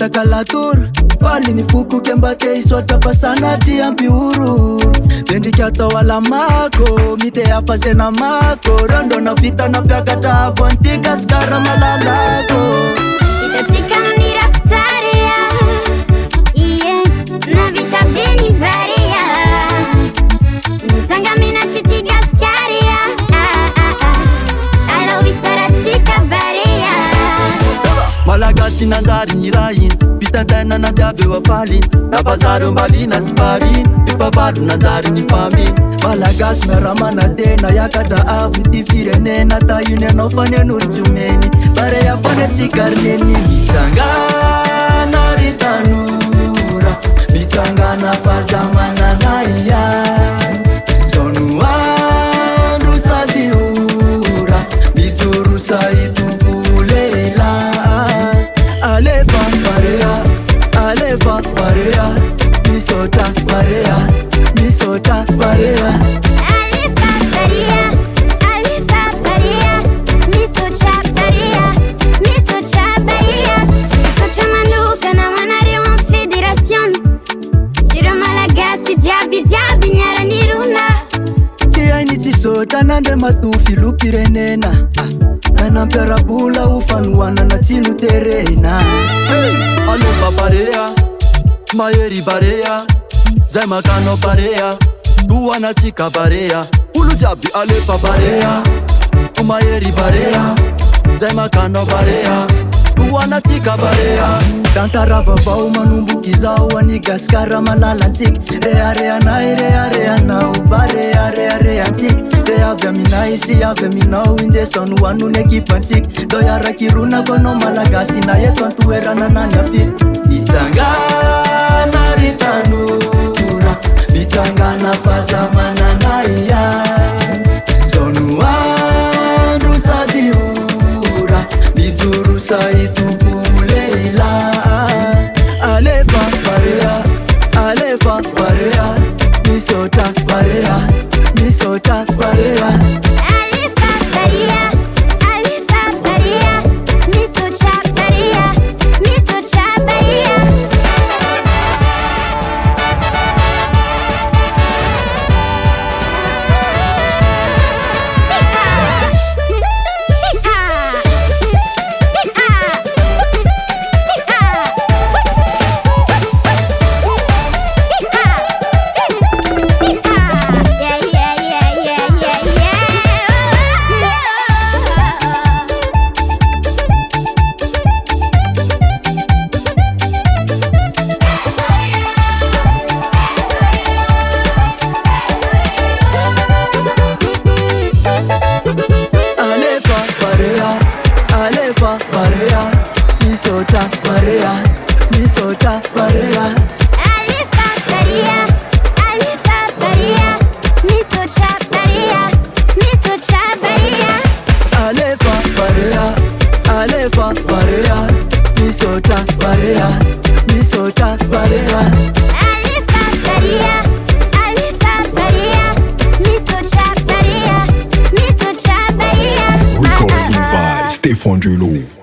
takalatur Fali ni fuku kembate isota pasana tiampi urur Bendiki atawala mako Mite ya fasena mako Rondo na vita na piakata avontika skara malalako Itatika mnira tarea Iye na vita beni barea Tinitanga mina chitiga skaria Alo visaratika barea Malagasy nanjary nirahin Pitantena na diaveo afalin Navazaro mbalina siparin Ifavaro nanjary ny famin Malagasy miaramana tena Yakatra avy ty firenena Tahiny anao fanen'oritsomeny Barea fane tsikarneny Mitsangana ry tanora Mitsangana fazamanana ia Zonu andro sady ora Mijoro saitompo leila Alefa Barea Misatra Barea Misatra Barea Alefa Barea Misatra Barea Misatra Barea Misatra manuka na manare uma federação Tira Malagasy diaby niara niruna Tsy hainy tsisota nande matofy lopirenena Nanampiarabula ufanoanana tsino terena Alefa Barea Mahery Barea Zay makano Barea Tuanatsika Barea Olo jiaby alefa Barea Mahery Barea Zay makano Barea Tuanatsika Barea Tantara vavao manomboky zao Any gaskara malalantsika Reharehanao Barea-reharehantsika Zay avy aminay sy avy aminao Indesano anony ekipantsika Dao iarakironako anao Malagasy na eto antoerana nany apita Mitsangana ry tanora Mitsangana fazamanana ia Zonu andro sady ora Mijoro saitompo leila Alefa Barea Misatra Barea Misatra Barea Alefa Barea Misatra Barea Misatra Barea Alefa Barea Misatra Barea Misatra Barea Alefa Barea Misatra Barea Misatra Barea Alefa Barea Misatra Barea Misatra Barea Alefa Barea Misatra Barea Misatra Barea Recording by Stefan Julo.